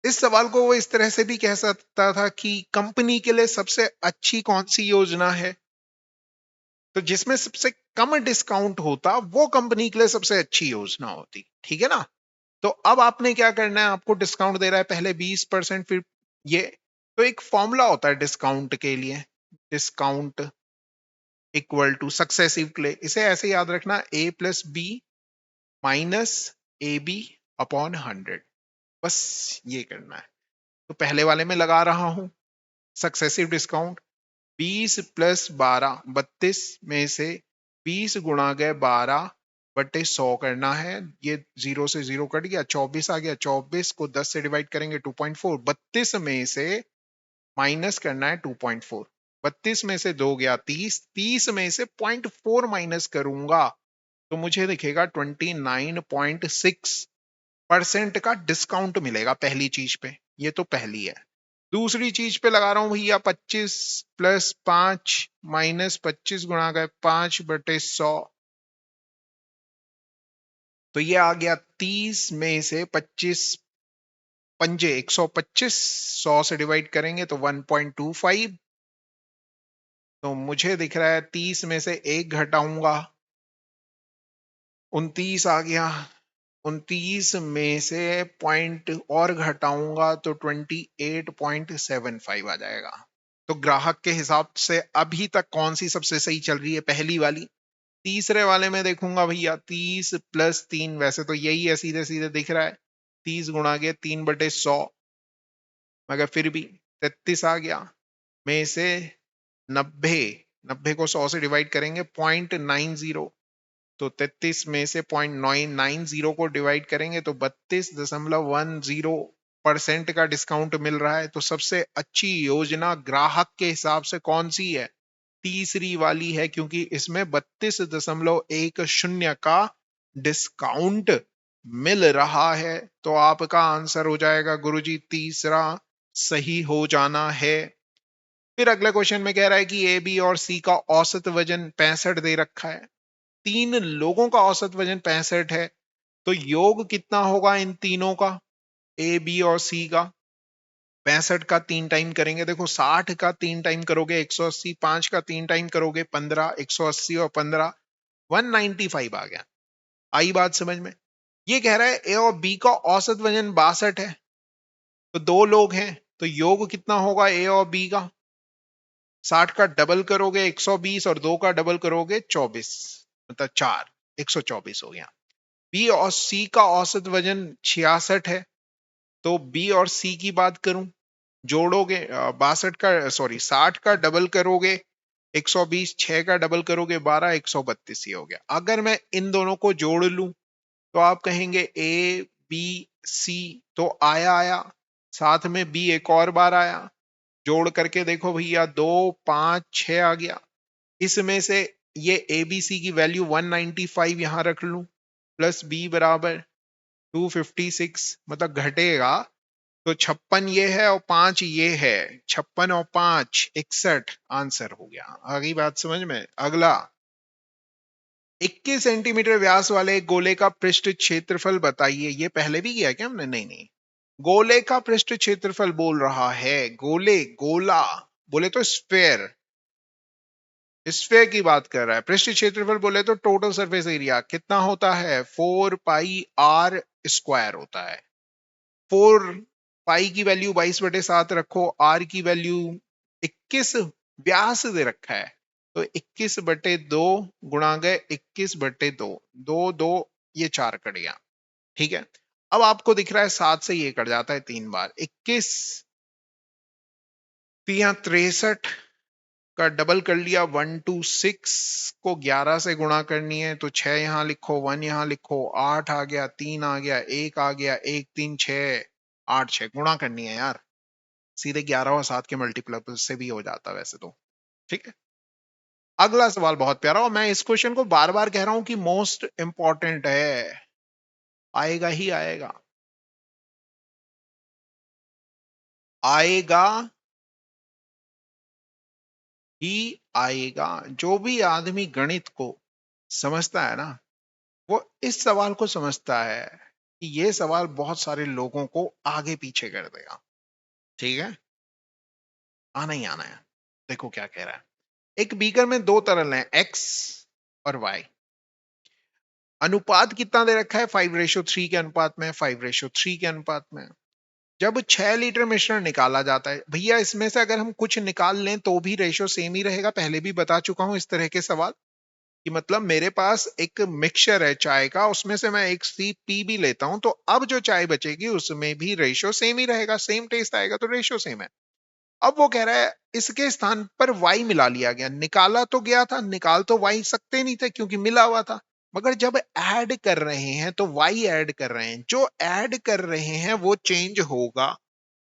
इस सवाल को वो इस तरह से भी कह सकता था कि कंपनी के लिए सबसे अच्छी कौन सी योजना है, तो जिसमें सबसे कम डिस्काउंट होता वो कंपनी के लिए सबसे अच्छी योजना होती। ठीक है ना। तो अब आपने क्या करना है, आपको डिस्काउंट दे रहा है पहले 20%, फिर ये, तो एक फॉर्मूला होता है डिस्काउंट के लिए, डिस्काउंट इक्वल टू सक्सेसिव के लिए इसे ऐसे याद रखना, A plus B minus A B upon 100, बस ये करना है। तो पहले वाले में लगा रहा हूं सक्सेसिव डिस्काउंट, 20 प्लस 12 32 में से 20 गुणा गए 12 बटे 100 करना है। ये 0 से 0 कट गया, 24 आ गया, 24 को 10 से डिवाइड करेंगे 2.4, 32 में से माइनस करना है 2.4, 32 में से 2 गया 30, 30 में से 0.4 माइनस करूंगा तो मुझे दिखेगा 29.6% का डिस्काउंट मिलेगा पहली चीज पे। ये तो पहली है। दूसरी चीज पे लगा रहा हूं भैया 25 प्लस 5 माइनस 25 गुणा गए 5 बटे 100, तो ये आ गया 30 में से 25 पंजे 125, 100 से डिवाइड करेंगे तो 1.25, तो मुझे दिख रहा है 30 में से एक घटाऊंगा 29 आ गया, 29 में से पॉइंट और घटाऊंगा तो 28.75 आ जाएगा। तो ग्राहक के हिसाब से अभी तक कौन सी सबसे सही चल रही है, पहली वाली। तीसरे वाले में देखूंगा भैया 30 प्लस 3, वैसे तो यही है सीधे सीधे दिख रहा है, 30 गुणा के 3/100, मगर फिर भी 33 आ गया, में से 90, 90 को 100 से डिवाइड करेंगे 0.90, तो 33 में से 0.990 को डिवाइड करेंगे तो 32.10% का डिस्काउंट मिल रहा है। तो सबसे अच्छी योजना ग्राहक के हिसाब से कौन सी है, तीसरी वाली है, क्योंकि इसमें 32.10 का डिस्काउंट मिल रहा है। तो आपका आंसर हो जाएगा गुरुजी तीसरा सही हो जाना है। फिर अगले क्वेश्चन में कह रहा है कि ए बी और सी का औसत वजन 65 दे रखा है, 3 लोगों का औसत वजन 65 है, तो योग कितना होगा इन तीनों का, ए बी और सी का। 65 का 3 टाइम करेंगे, देखो 60 का 3 टाइम करोगे 180, 5 का 3 टाइम करोगे 15, 180 और 15 195 आ गया। आई बात समझ में। ये कह रहा है ए और बी का औसत वजन 62 है, तो 2 लोग हैं, तो योग कितना होगा ए और बी का, 60 का डबल करोगे 120 और 2 का डबल करोगे 24, मतलब 4, 124 हो गया। बी और सी का औसत वजन 66 है, तो बी और सी की बात करूं, जोड़ोगे 62 का सॉरी 60 का डबल करोगे 120, 6 का डबल करोगे 12, 132 ही हो गया। अगर मैं इन दोनों को जोड़ लूं तो आप कहेंगे ए बी सी, तो आया, साथ में बी एक और बार आया, जोड़ करके देखो भैया 2 5 6 आ गया। इसमें से ये ए बी सी की वैल्यू 195 यहां रख लूं, प्लस बी बराबर 256, मतलब घटेगा तो 56 ये है और 5 ये है, 56 और 5 61 आंसर हो गया। आगे बात समझ में। अगला, 21 सेंटीमीटर व्यास वाले गोले का पृष्ठ क्षेत्रफल बताइए। ये पहले भी किया क्या हमने, नहीं नहीं, गोले का पृष्ठ क्षेत्रफल बोल रहा है, गोले गोला बोले तो स्फेयर, स्फेयर की बात कर रहा है। पृष्ठ क्षेत्रफल बोले तो टोटल सरफेस एरिया कितना होता है, 4 पाई r स्क्वायर होता है। 4 पाई की वैल्यू 22/7 रखो, आर की वैल्यू 21 व्यास दे रखा है, तो 21/2 गुणा गए 21/2, 2 ये 4 कट गया। ठीक है, अब आपको दिख रहा है 7 से ये कट जाता है 3 बार, 21 यहाँ 63 का डबल कर लिया 126 को 11 से गुणा करनी है, तो 6 यहां लिखो, 1 यहां लिखो, 8 आ गया, 3 आ गया, 1 आ गया, 1 3 6, 8 6 गुणा करनी है यार, सीधे 11 और 7 के मल्टीप्ल से भी हो जाता वैसे तो। ठीक है, अगला सवाल बहुत प्यारा, और मैं इस क्वेश्चन को बार बार कह रहा हूं कि मोस्ट इंपॉर्टेंट है, आएगा ही आएगा, आएगा ही आएगा। जो भी आदमी गणित को समझता है ना, वो इस सवाल को समझता है कि ये सवाल बहुत सारे लोगों को आगे पीछे कर देगा। ठीक है, आना ही आना है। देखो क्या कह रहा है। एक बीकर में दो तरल हैं, एक्स और वाई। अनुपात कितना दे रखा है? 5:3 के अनुपात में, 5:3 के अनुपात में। जब 6 लीटर मिश्रण निकाला जाता है, भैया इसमें से अगर हम कुछ निकाल लें तो भी रेशो सेम ही रहेगा। पहले भी बता चुका हूं इस तरह के सवाल कि मतलब मेरे पास एक मिक्सचर है चाय का, उसमें से मैं एक सी पी भी लेता हूं, तो अब जो चाय बचेगी उसमें भी रेशो सेम ही रहेगा, सेम टेस्ट आएगा, तो रेशो सेम है। अब वो कह रहा है इसके स्थान पर वाई मिला लिया गया। निकाला तो गया था, निकाल तो वाई सकते नहीं थे क्योंकि मिला हुआ था, मगर जब ऐड कर रहे हैं तो वाई ऐड कर रहे हैं। जो ऐड कर रहे हैं वो चेंज होगा,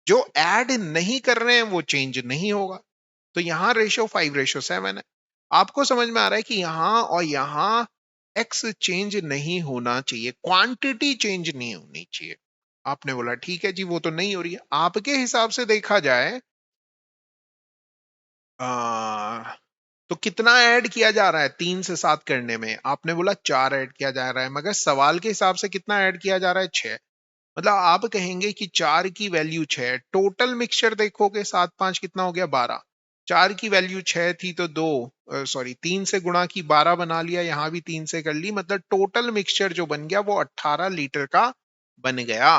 जो ऐड नहीं कर रहे हैं वो चेंज नहीं होगा। तो यहां रेशो 5:7 है। आपको समझ में आ रहा है कि यहां और यहां एक्स चेंज नहीं होना चाहिए, क्वांटिटी चेंज नहीं होनी चाहिए। आपने बोला ठीक है जी, वो तो नहीं हो रही है। आपके हिसाब से देखा जाए आ, तो कितना ऐड किया जा रहा है 3 से 7 करने में? आपने बोला 4 ऐड किया जा रहा है, मगर सवाल के हिसाब से कितना ऐड किया जा रहा है? 6। मतलब आप कहेंगे कि 4 की वैल्यू 6, टोटल मिक्सचर देखोगे 7 5 कितना हो गया? 12। 4 की वैल्यू 6 थी तो 2, सॉरी 3 से गुणा की 12 बना लिया, यहां भी 3 से कर ली, मतलब टोटल मिक्सचर जो बन गया वो 18 लीटर का बन गया।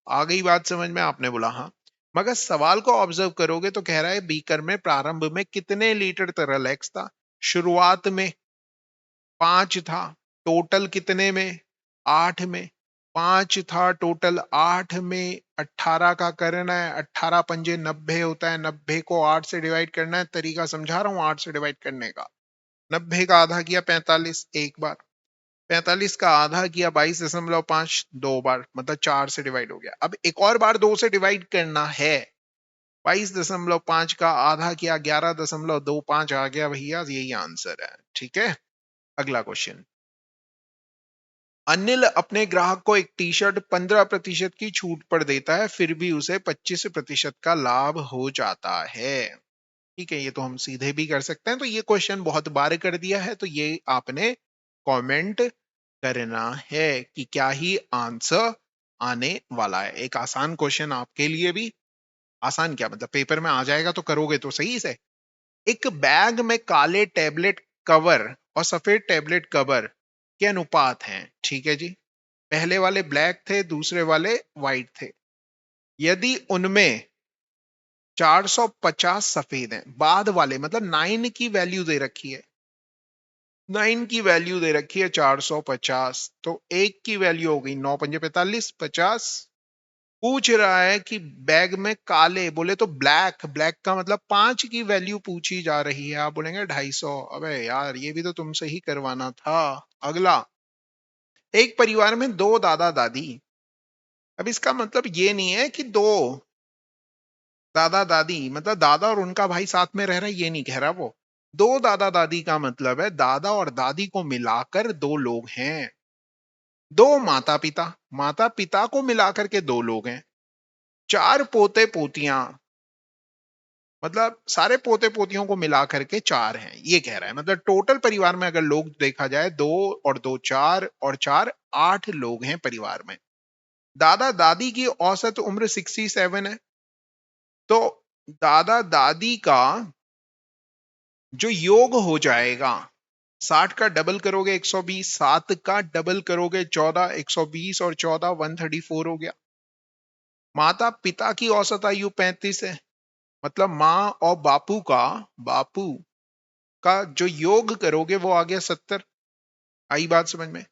आ गई बात समझ में? आपने बोला हाँ। मगर सवाल को ऑब्जर्व करोगे तो कह रहा है बीकर में प्रारंभ में कितने लीटर तरल एक्स था? शुरुआत में 5 था, टोटल कितने में? 8 में। 5 था टोटल, 8 में 18 का करना है, 18 पंजे 90 होता है, 90 को 8 से डिवाइड करना है। तरीका समझा रहा हूं 8 से डिवाइड करने का। 90 का आधा किया 45 एक बार, 45 का आधा किया 22.5 दो बार, मतलब 4 से डिवाइड हो गया। अब एक और बार 2 से डिवाइड करना है, 22.5 का आधा किया 11.25 आ गया भैया, यही आंसर है। ठीक है, अगला क्वेश्चन। अनिल अपने ग्राहक को एक टी शर्ट 15% की छूट पर देता है, फिर भी उसे 25% का लाभ हो जाता है। ठीक है, ये तो हम सीधे भी कर सकते हैं, तो ये क्वेश्चन बहुत बार कर दिया है, तो ये आपने कमेंट करना है कि क्या ही आंसर आने वाला है। एक आसान क्वेश्चन आपके लिए भी, आसान क्या मतलब पेपर में आ जाएगा तो करोगे तो सही से। एक बैग में काले टैबलेट कवर और सफेद टैबलेट कवर के अनुपात हैं। ठीक है जी, पहले वाले ब्लैक थे, दूसरे वाले व्हाइट थे। यदि उनमें 450 सफेद हैं, बाद वाले मतलब 9 की वैल्यू दे रखी है, 9 की वैल्यू दे रखी है 450, तो एक की वैल्यू हो गई 9 पंजे 45, 50। पूछ रहा है कि बैग में काले, बोले तो ब्लैक, ब्लैक का मतलब 5 की वैल्यू पूछी जा रही है, आप बोलेंगे 250। अबे यार ये भी तो तुमसे ही करवाना था। अगला, एक परिवार में दो दादा दादी। अब इसका मतलब ये नहीं है कि दो दादा दादी मतलब दादा और उनका भाई साथ में रह रहा है, ये नहीं कह रहा वो। दो दादा दादी का मतलब है दादा और दादी को मिलाकर दो लोग हैं। दो माता पिता, माता पिता को मिलाकर के दो लोग हैं। चार पोते पोतियां, मतलब सारे पोते पोतियों को मिला करके चार हैं, ये कह रहा है। मतलब टोटल परिवार में अगर लोग देखा जाए, दो और दो चार और चार 8 लोग हैं परिवार में। दादा दादी की औसत उम्र 67 है, तो दादा दादी का जो योग हो जाएगा, 60 का डबल करोगे 120, 7 का डबल करोगे 14, 120 और 14 134 हो गया। माता पिता की औसत आयु 35 है, मतलब माँ और बापू का जो योग करोगे वो आ गया 70। आई बात समझ में?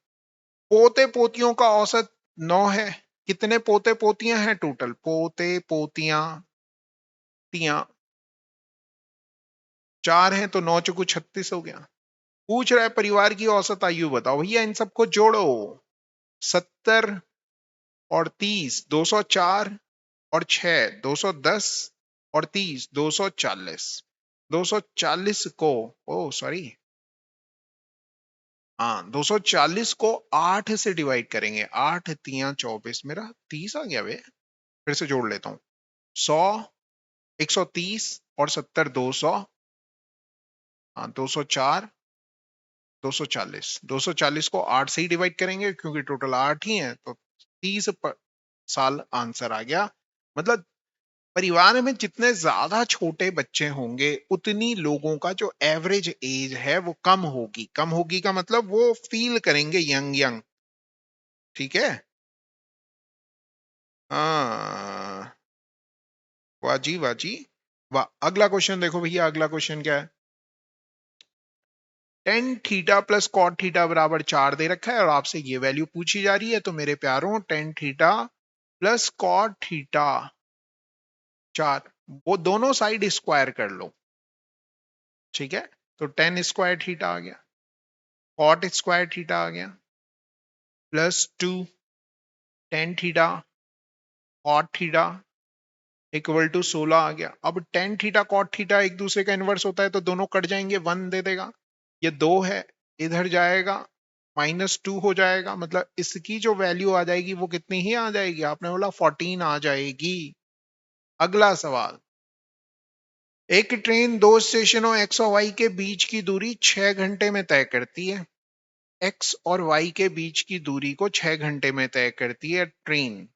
पोते पोतियों का औसत 9 है। कितने पोते पोतियां हैं टोटल? पोते पोतियां तियां 4 हैं, तो 9 चौको 36 हो गया। पूछ रहा है परिवार की औसत आयु बताओ, भैया इन सबको जोड़ो। 70 और 30 204 और 6 210 और 30 240। 240 को, ओ सॉरी, हाँ 240 को 8 से डिवाइड करेंगे। 8 तिया 24, मेरा 30 आ गया वे। फिर से जोड़ लेता हूँ। 100, 130 और 70, 200, हाँ 204, 240। 240 को 8 से ही डिवाइड करेंगे क्योंकि टोटल 8 ही है, तो 30 साल आंसर आ गया। मतलब परिवार में जितने ज्यादा छोटे बच्चे होंगे उतनी लोगों का जो एवरेज एज है वो कम होगी। कम होगी का मतलब वो फील करेंगे यंग यंग। ठीक है। हाँ, वाजी वाजी वाह। अगला क्वेश्चन देखो भैया, अगला क्वेश्चन क्या है। Tan theta plus cot theta बराबर 4 दे रखा है और आपसे ये वैल्यू पूछी जा रही है। तो मेरे प्यारों, tan theta plus cot theta 4, वो दोनों साइड स्क्वायर कर लो। ठीक है, तो टेन स्क्वायर थीटा आ गया, कॉट स्क्वायर थीटा आ गया, plus 2 tan theta cot theta equal to 16 आ गया। अब टेन थीटा कॉट थीटा एक दूसरे का इनवर्स होता है तो दोनों कट जाएंगे, 1 दे देगा। ये 2 है, इधर जाएगा, -2 हो जाएगा। मतलब इसकी जो वैल्यू आ जाएगी वो कितनी ही आ जाएगी, आपने बोला 14 आ जाएगी। अगला सवाल, एक ट्रेन दो स्टेशनों एक्स और वाई के बीच की दूरी 6 घंटे में तय करती है। एक्स और वाई के बीच की दूरी को 6 घंटे में तय करती है ट्रेन।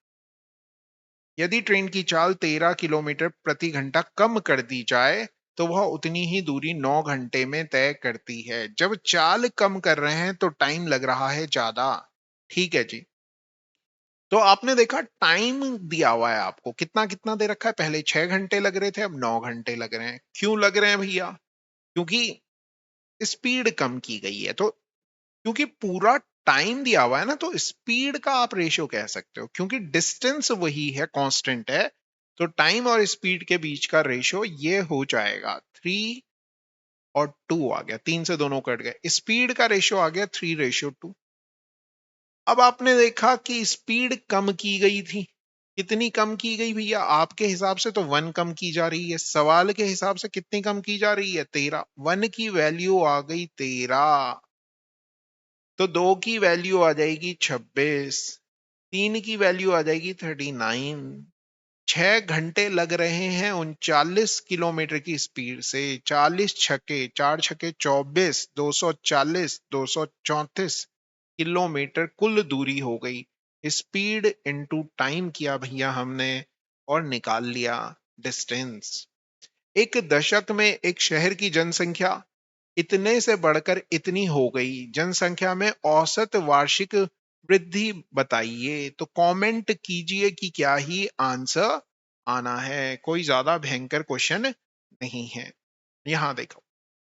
यदि ट्रेन की चाल 13 किलोमीटर प्रति घंटा कम कर दी जाए तो वह उतनी ही दूरी 9 घंटे में तय करती है। जब चाल कम कर रहे हैं तो टाइम लग रहा है ज्यादा। ठीक है जी। तो आपने देखा टाइम दिया हुआ है आपको, कितना कितना दे रखा है। पहले 6 घंटे लग रहे थे, अब 9 घंटे लग रहे हैं। क्यों लग रहे हैं भैया? क्योंकि स्पीड कम की गई है। तो क्योंकि पूरा टाइम दिया हुआ है ना, तो स्पीड का आप रेशियो कह सकते हो। क्योंकि डिस्टेंस वही है, कांस्टेंट है, तो टाइम और स्पीड के बीच का रेशियो ये हो जाएगा 3 और 2 आ गया। 3 से दोनों कट गए, स्पीड का रेशियो आ गया 3:2। अब आपने देखा कि स्पीड कम की गई थी। कितनी कम की गई भैया? आपके हिसाब से तो 1 कम की जा रही है, सवाल के हिसाब से कितनी कम की जा रही है? 13। 1 की वैल्यू आ गई 13, तो 2 की वैल्यू आ जाएगी 26, 3 की वैल्यू आ जाएगी 39। 6 घंटे लग रहे हैं 39 किलोमीटर की स्पीड से। 40 छक्के, 4 छक्के 24, 240, 234 किलोमीटर कुल दूरी हो गई। स्पीड इनटू टाइम किया भैया हमने और निकाल लिया डिस्टेंस। एक दशक में एक शहर की जनसंख्या इतने से बढ़कर इतनी हो गई। जनसंख्या में औसत वार्षिक वृद्धि बताइए। तो कमेंट कीजिए कि क्या ही आंसर आना है। कोई ज्यादा भयंकर क्वेश्चन नहीं है। यहां देखो,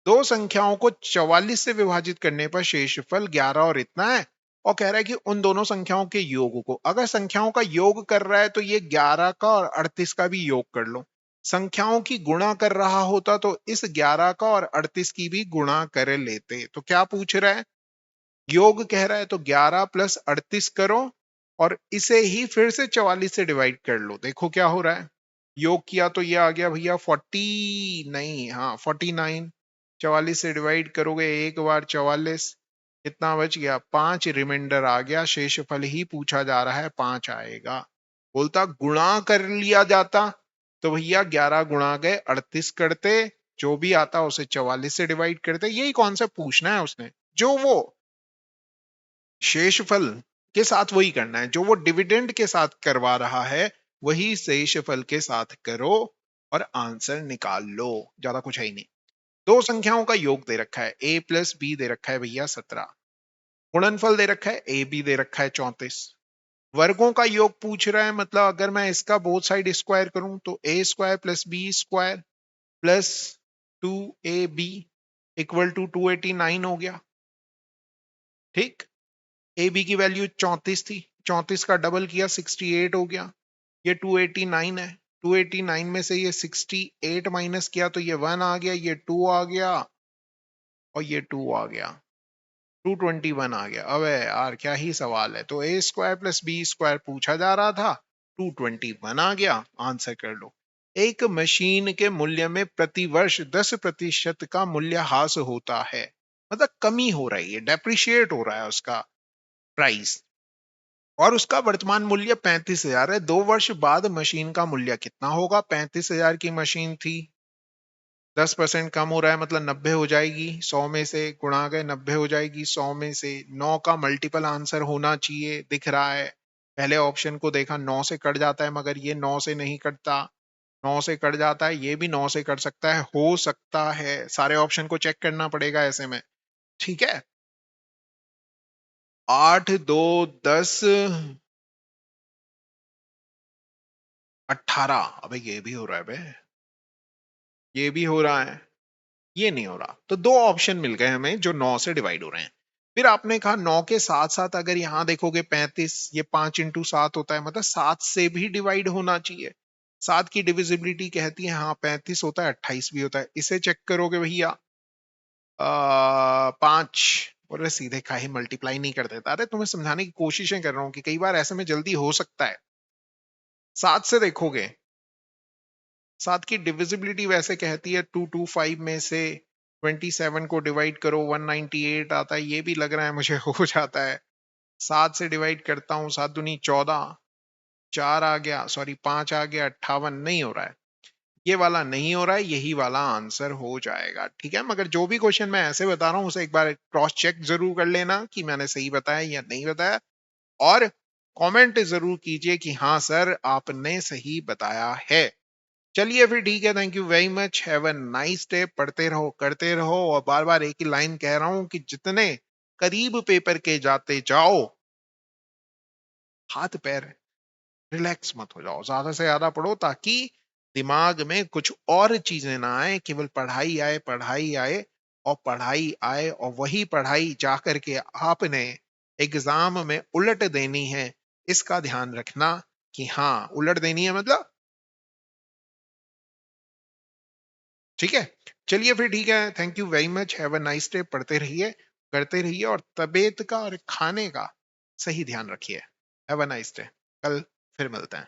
दो संख्याओं को 44 से विभाजित करने पर शेषफल 11 और इतना है, और कह रहा है कि उन दोनों संख्याओं के योग को, अगर संख्याओं का योग कर रहा है तो ये 11 का और 38 का भी योग कर लो। संख्याओं की गुणा कर रहा होता तो इस 11 का और 38 की भी गुणा कर लेते। तो क्या पूछ रहा है? योग कह रहा है, तो 11 प्लस 38 करो और इसे ही फिर से 44 से डिवाइड कर लो। देखो क्या हो रहा है। योग किया तो ये आ गया भैया 40, नहीं हाँ 49। 44 से डिवाइड करोगे एक बार 44, कितना बच गया? 5 रिमाइंडर आ गया। शेषफल ही पूछा जा रहा है, 5 आएगा। बोलता गुणा कर लिया जाता तो भैया 11 गुणा गए 38 करते, जो भी आता उसे 44 से डिवाइड करते। यही कॉन्सेप्ट पूछना है उसने। जो वो शेषफल के साथ वही करना है, जो वो डिविडेंड के साथ करवा रहा है वही शेषफल के साथ करो और आंसर निकाल लो। ज्यादा कुछ है ही नहीं। दो संख्याओं का योग दे रखा है, a प्लस बी दे रखा है भैया 17। गुणनफल दे रखा है, ए बी दे रखा है 34। वर्गों का योग पूछ रहा है, मतलब अगर मैं इसका बोथ साइड स्क्वायर करूं तो A square plus B square plus 2ab equal to 289 हो गया। ठीक। ए बी की वैल्यू 34 थी, 34 का डबल किया 68 हो गया। ये 289 है, 289 में से ये 68 माइनस किया तो ये 1 आ गया, ये 2 आ गया और ये 2 आ गया, 221 आ गया। अबे यार क्या ही सवाल है। तो A square plus B square पूछा जा रहा था, 221 आ गया। आंसर कर लो। एक मशीन के मूल्य में प्रतिवर्ष 10% का मूल्यह्रास होता है, मतलब कमी हो रही है, डेप्रिशिएट हो रहा है उसका प्राइस, और उसका वर्तमान मूल्य 35,000 है। 2 वर्ष बाद मशीन का मूल्य कितना होगा? 35,000 की मशीन थी, 10% कम हो रहा है, मतलब 90 हो जाएगी। 100 में से गुणा गए 90 हो जाएगी 100 में से। 9 का मल्टीपल आंसर होना चाहिए, दिख रहा है। पहले ऑप्शन को देखा 9 से कट जाता है, मगर ये 9 से नहीं कटता। 9 से कट जाता है, ये भी 9 से कट सकता है, हो सकता है। सारे ऑप्शन को चेक करना पड़ेगा ऐसे में, ठीक है। 8, 2, 10, 18। अबे ये भी हो रहा है बे, ये भी हो रहा है, ये नहीं हो रहा। तो दो ऑप्शन मिल गए हमें जो 9 से डिवाइड हो रहे हैं। फिर आपने कहा 9 के साथ साथ अगर यहां देखोगे 35, ये 5 × 7 होता है, मतलब 7 से भी डिवाइड होना चाहिए। 7 की डिविजिबिलिटी कहती है, हाँ 35 होता है, 28 भी होता है। इसे चेक करोगे भैया, 5। बोले सीधे काहे मल्टीप्लाई नहीं कर देता? अरे तुम्हें समझाने की कोशिशें कर रहा हूँ कि कई बार ऐसे में जल्दी हो सकता है। 7 से देखोगे, 7 की डिविजिबिलिटी वैसे कहती है 225 में से 27 को डिवाइड करो, 198 आता है। ये भी लग रहा है मुझे हो जाता है। 7 से डिवाइड करता हूँ, 7 दूनी 14, 4 आ गया, सॉरी 5 आ गया, 58। नहीं हो रहा है, ये वाला नहीं हो रहा है, यही वाला आंसर हो जाएगा, ठीक है। मगर जो भी क्वेश्चन मैं ऐसे बता रहा हूँ उसे एक बार क्रॉस चेक जरूर कर लेना कि मैंने सही बताया या नहीं बताया, और कमेंट जरूर कीजिए कि हाँ सर आपने सही बताया है। चलिए फिर ठीक है, thank you very much, have a nice day. पढ़ते रहो, करते रहो, और बार बार एक ही लाइन कह रहा हूं कि जितने करीब पेपर के जाते जाओ, हाथ पैर रिलैक्स मत हो जाओ, ज्यादा से ज्यादा पढ़ो ताकि दिमाग में कुछ और चीजें ना आए, केवल पढ़ाई आए, पढ़ाई आए और पढ़ाई आए, और वही पढ़ाई जाकर के आपने एग्जाम में उलट देनी है। इसका ध्यान रखना कि हाँ उलट देनी है, मतलब ठीक है। चलिए फिर ठीक है, thank you very much, have a nice day. पढ़ते रहिए, करते रहिए, और तबीयत का और खाने का सही ध्यान रखिए। हैव अ नाइस डे, कल फिर मिलते हैं।